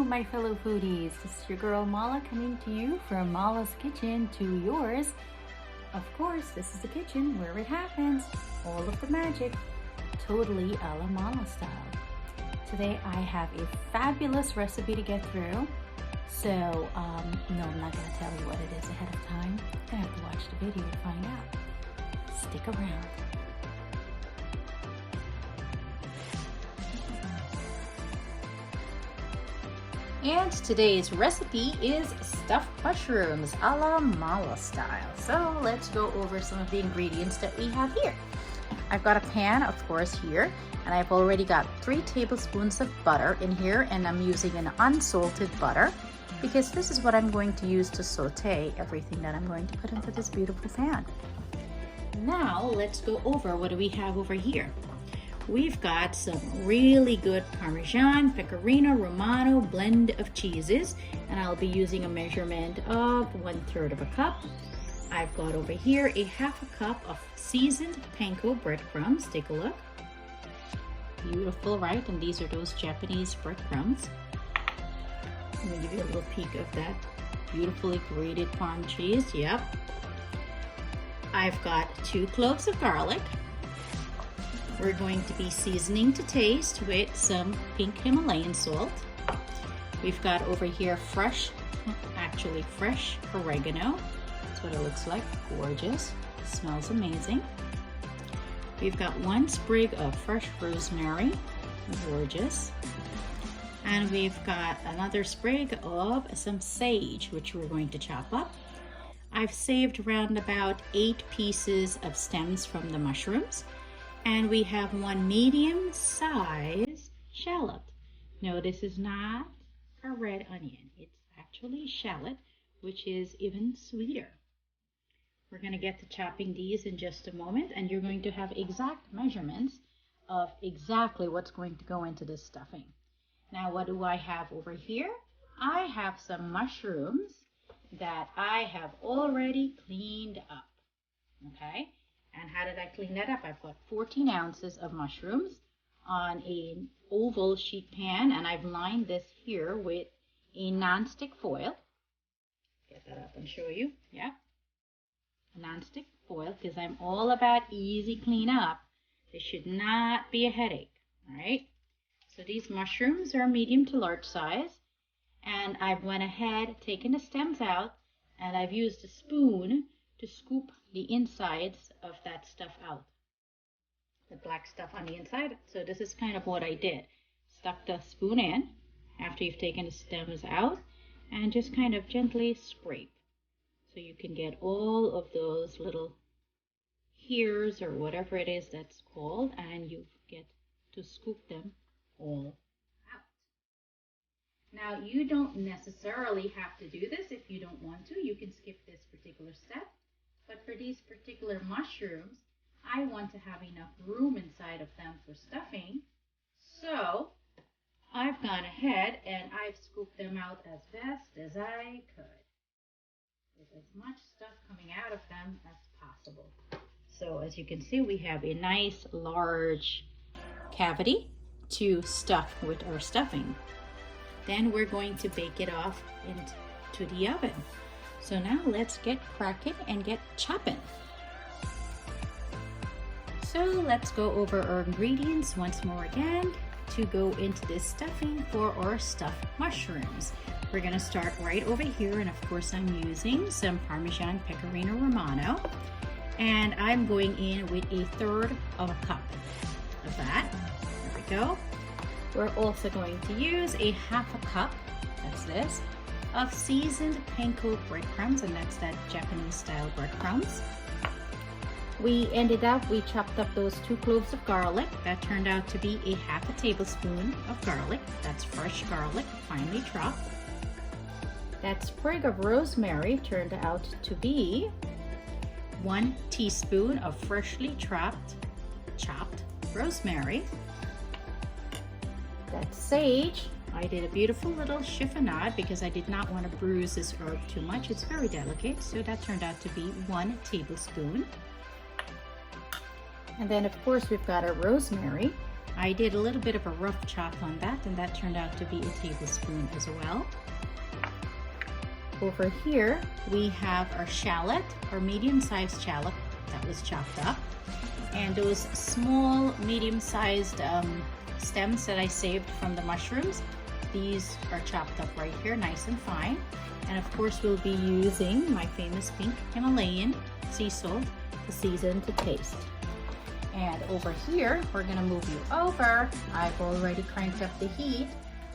my fellow foodies. This is your girl Mala coming to you from Mala's Kitchen to yours. Of course, this is the kitchen where it happens. All of the magic, totally a la Mala style. Today I have a fabulous recipe to get through. So, no, I'm not going to tell you what it is ahead of time. You're going to have to watch the video to find out. Stick around. And today's recipe is stuffed mushrooms a la Mala style. So let's go over some of the ingredients that we have here. I've got a pan, of course, here, and I've already got 3 tablespoons of butter in here, and I'm using an unsalted butter because this is what I'm going to use to saute everything that I'm going to put into this beautiful pan. Now let's go over what do we have over here. We've got some really good Parmigiana Pecorino Romano blend of cheeses, and I'll be using a measurement of 1/3 of a cup. I've got over here a 1/2 cup of seasoned Panko breadcrumbs. Take a look. Beautiful, right? And these are those Japanese breadcrumbs. Let me give you a little peek of that beautifully grated Parm cheese. Yep. I've got 2 cloves of garlic. We're going to be seasoning to taste with some pink Himalayan salt. We've got over here fresh oregano. That's what it looks like. Gorgeous. Smells amazing. We've got 1 sprig of fresh rosemary. Gorgeous. And we've got another sprig of some sage, which we're going to chop up. I've saved around about 8 pieces of stems from the mushrooms. And we have 1 medium-sized shallot. No, this is not a red onion. It's actually shallot, which is even sweeter. We're going to get to chopping these in just a moment, and you're going to have exact measurements of exactly what's going to go into this stuffing. Now, what do I have over here? I have some mushrooms that I have already cleaned up. Okay? And how did I clean that up? I've got 14 ounces of mushrooms on an oval sheet pan, and I've lined this here with a non-stick foil. Get that up and show you. Yeah. Non-stick foil, because I'm all about easy cleanup. This should not be a headache. All right. So these mushrooms are medium to large size, and I've went ahead, taken the stems out, and I've used a spoon to scoop the insides of that stuff out, the black stuff on the inside. So this is kind of what I did. Stuck the spoon in after you've taken the stems out, and just kind of gently scrape, so you can get all of those little hairs or whatever it is that's called, and you get to scoop them all out. Now, you don't necessarily have to do this if you don't want to. You can skip this particular step. But for these particular mushrooms, I want to have enough room inside of them for stuffing. So I've gone ahead and I've scooped them out as best as I could, with as much stuff coming out of them as possible. So as you can see, we have a nice large cavity to stuff with our stuffing. Then we're going to bake it off into the oven. So now let's get cracking and get chopping. So let's go over our ingredients once more again to go into this stuffing for our stuffed mushrooms. We're going to start right over here, and of course I'm using some Parmigiana Pecorino Romano, and I'm going in with 1/3 of a cup of that. There we go. We're also going to use a 1/2 cup, that's this, of seasoned Panko breadcrumbs, and that's that Japanese style breadcrumbs. We chopped up those 2 cloves of garlic. That turned out to be a 1/2 tablespoon of garlic. That's fresh garlic, finely chopped. That sprig of rosemary turned out to be 1 teaspoon of freshly chopped rosemary. That sage, I did a beautiful little chiffonade because I did not want to bruise this herb too much. It's very delicate, so that turned out to be 1 tablespoon. And then of course we've got our rosemary. I did a little bit of a rough chop on that, and that turned out to be a tablespoon as well. Over here, we have our shallot, our medium-sized shallot that was chopped up. And those small, medium-sized stems that I saved from the mushrooms, these are chopped up right here, nice and fine. And of course, we'll be using my famous pink Himalayan sea salt to season to taste. And over here, we're gonna move you over. I've already cranked up the heat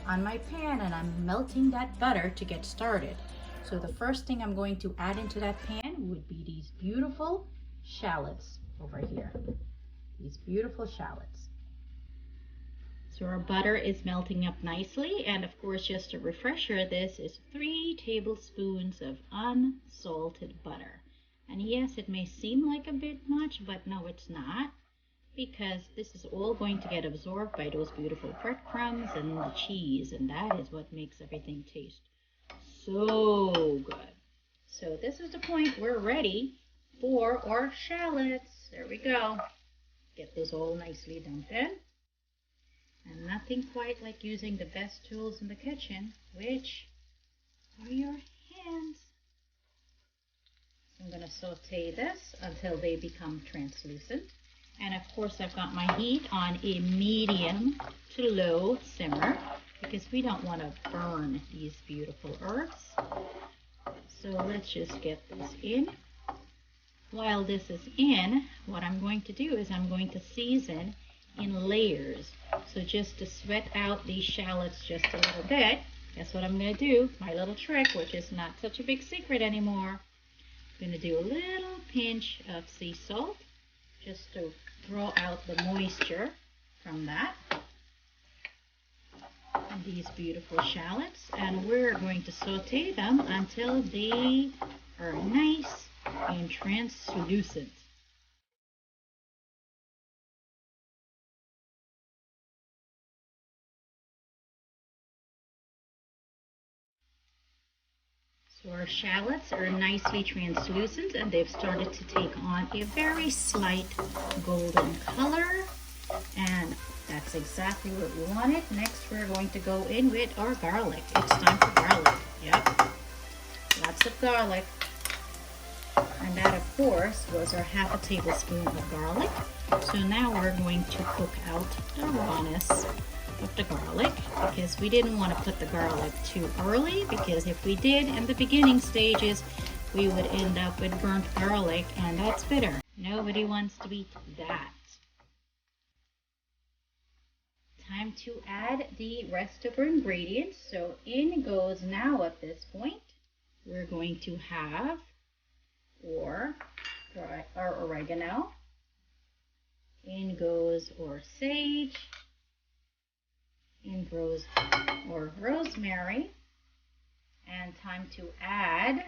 on my pan and I'm melting that butter to get started. So the first thing I'm going to add into that pan would be these beautiful shallots over here. These beautiful shallots. So our butter is melting up nicely, and of course, just a refresher, this is 3 tablespoons of unsalted butter. And yes, it may seem like a bit much, but no, it's not, because this is all going to get absorbed by those beautiful breadcrumbs and the cheese, and that is what makes everything taste so good. So this is the point we're ready for our shallots. There we go. Get those all nicely dumped in. And nothing quite like using the best tools in the kitchen, which are your hands. I'm going to saute this until they become translucent. And of course, I've got my heat on a medium to low simmer because we don't want to burn these beautiful herbs. So let's just get this in. While this is in, what I'm going to do is I'm going to season in layers. So just to sweat out these shallots just a little bit, that's what I'm going to do. My little trick, which is not such a big secret anymore. I'm going to do a little pinch of sea salt just to throw out the moisture from that. And these beautiful shallots, and we're going to saute them until they are nice and translucent. So our shallots are nicely translucent and they've started to take on a very slight golden color, and that's exactly what we wanted. Next, we're going to go in with our garlic. It's time for garlic. Yep, lots of garlic. And that, of course, was our ½ tablespoon of garlic. So now we're going to cook out the rawness of the garlic, because we didn't want to put the garlic too early, because if we did in the beginning stages, we would end up with burnt garlic, and that's bitter. Nobody wants to eat that. Time to add the rest of our ingredients. So in goes now at this point, we're going to have our oregano. In goes our sage. In goes our rosemary. And time to add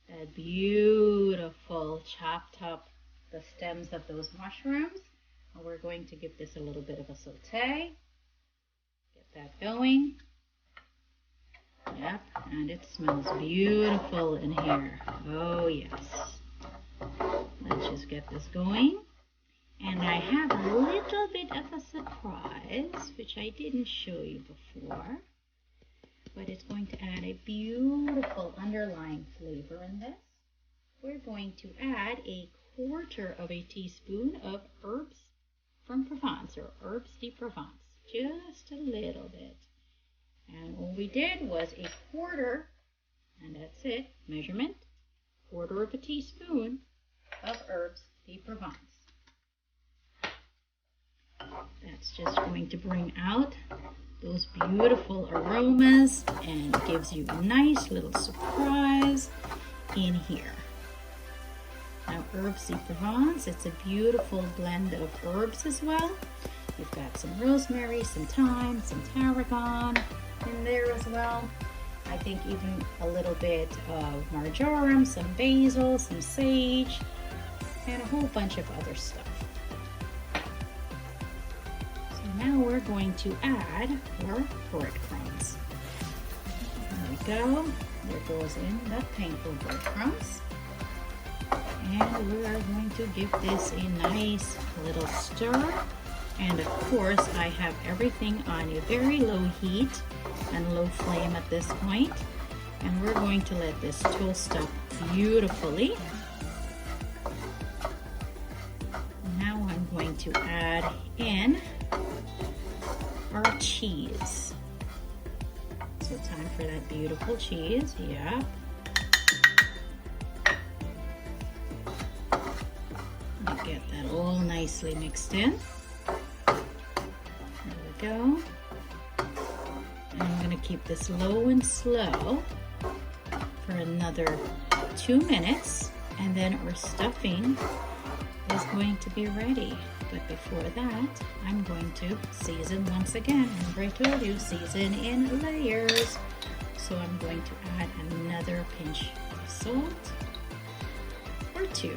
that beautiful chopped up the stems of those mushrooms. And we're going to give this a little bit of a saute. Get that going. Yep, and it smells beautiful in here. Oh yes. Let's just get this going. And I have a little bit of a surprise, which I didn't show you before. But it's going to add a beautiful underlying flavor in this. We're going to add a 1/4 of a teaspoon of herbs from Provence, or herbs de Provence. Just a little bit. And all we did was a 1/4, and that's it, measurement, 1/4 of a teaspoon of herbs de Provence. That's just going to bring out those beautiful aromas and gives you a nice little surprise in here. Now, herbs de Provence, it's a beautiful blend of herbs as well. You've got some rosemary, some thyme, some tarragon in there as well. I think even a little bit of marjoram, some basil, some sage, and a whole bunch of other stuff. So now we're going to add our breadcrumbs. There we go. There goes in the Panko breadcrumbs. And we are going to give this a nice little stir. And of course, I have everything on a very low heat and low flame at this point. And we're going to let this toast up beautifully. Now I'm going to add in our cheese. So time for that beautiful cheese, yeah. Get that all nicely mixed in. There we go. And I'm going to keep this low and slow for another 2 minutes, and then our stuffing is going to be ready. But before that, I'm going to season once again. Remember I told you, season in layers. So I'm going to add another pinch of salt or 2.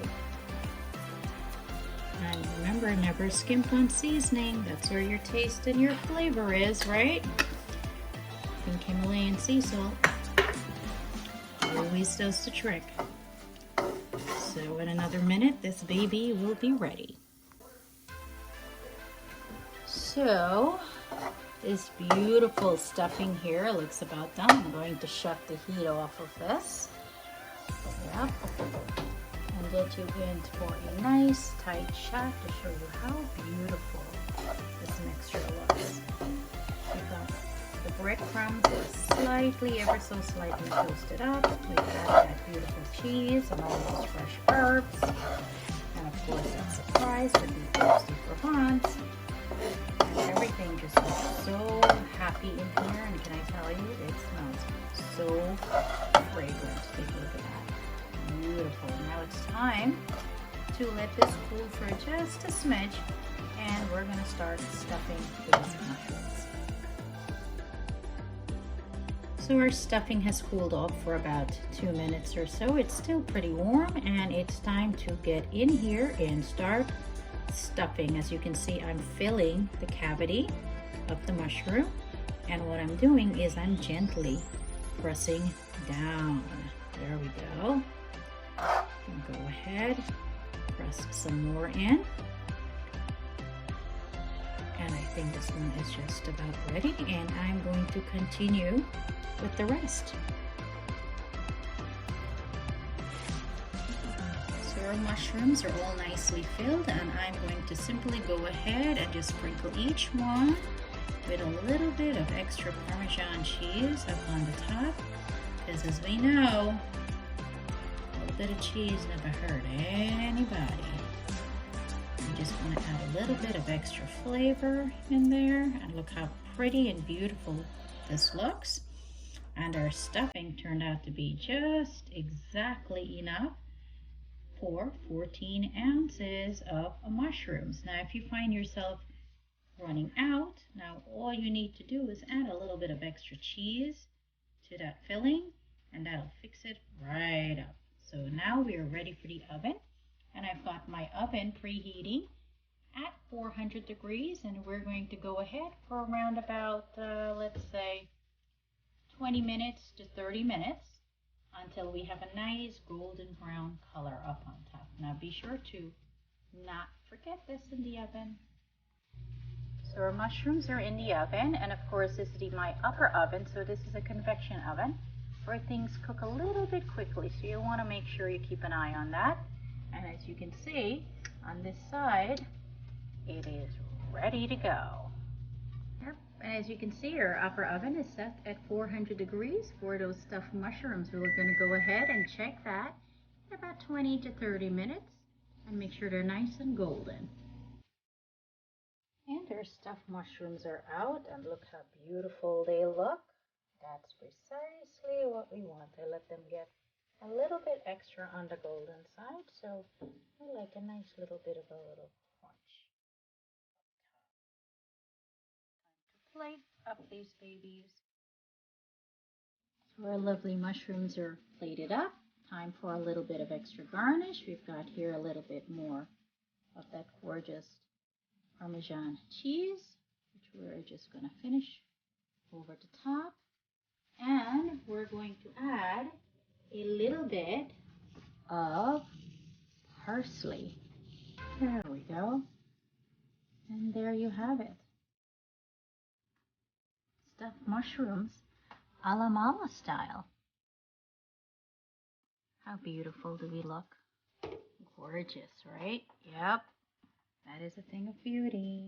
And remember, never skimp on seasoning. That's where your taste and your flavor is, right? I think Himalayan Sea Salt always does the trick. So in another minute, this baby will be ready. So this beautiful stuffing here looks about done. I'm going to shut the heat off of this. Yep. And get you in for a nice tight shot to show you how beautiful this mixture looks. We've got the breadcrumbs slightly, ever so slightly toasted up. We've added that beautiful cheese and all those fresh herbs. And of course that surprise with the herbs de Provence. And everything just looks so happy in here. And can I tell you, it smells so fragrant. Take a look at that. Beautiful. Now it's time to let this cool for just a smidge, and we're going to start stuffing these mushrooms. So our stuffing has cooled off for about 2 minutes or so. It's still pretty warm, and it's time to get in here and start stuffing. As you can see, I'm filling the cavity of the mushroom, and what I'm doing is I'm gently pressing down. There we go. And go ahead, press some more in. And I think this one is just about ready, and I'm going to continue with the rest. So our mushrooms are all nicely filled, and I'm going to simply go ahead and just sprinkle each one with a little bit of extra Parmesan cheese up on the top, because as we know, a bit of cheese never hurt anybody. You just want to add a little bit of extra flavor in there, and look how pretty and beautiful this looks. And our stuffing turned out to be just exactly enough for 14 ounces of mushrooms. Now if you find yourself running out, now all you need to do is add a little bit of extra cheese to that filling, and that'll fix it right up. So now we are ready for the oven, and I've got my oven preheating at 400 degrees, and we're going to go ahead for around about, let's say, 20 minutes to 30 minutes until we have a nice golden brown color up on top. Now be sure to not forget this in the oven. So our mushrooms are in the oven, and of course this is my upper oven, so this is a convection oven where things cook a little bit quickly, so you want to make sure you keep an eye on that. And as you can see on this side, it is ready to go. Yep. And as you can see, our upper oven is set at 400 degrees for those stuffed mushrooms. So we're going to go ahead and check that in about 20 to 30 minutes and make sure they're nice and golden. And our stuffed mushrooms are out, and look how beautiful they look. That's precisely what we want. I let them get a little bit extra on the golden side, so I like a nice little bit of a little crunch. Time to plate up these babies. So our lovely mushrooms are plated up. Time for a little bit of extra garnish. We've got here a little bit more of that gorgeous Parmesan cheese, which we're just going to finish over the top. And we're going to add a little bit of parsley. There we go. And there you have it. Stuffed mushrooms, alamalastyle. How beautiful do we look? Gorgeous, right? Yep, that is a thing of beauty.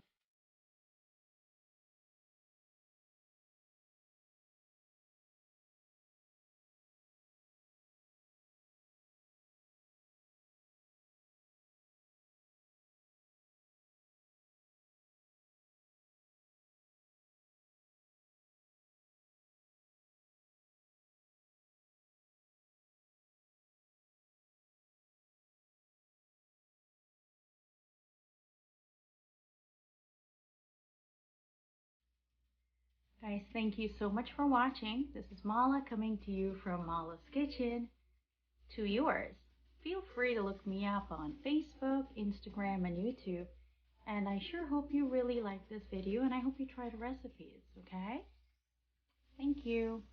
Guys, thank you so much for watching. This is Mala coming to you from Mala's Kitchen to yours. Feel free to look me up on Facebook, Instagram, and YouTube. And I sure hope you really like this video, and I hope you try the recipes, okay? Thank you.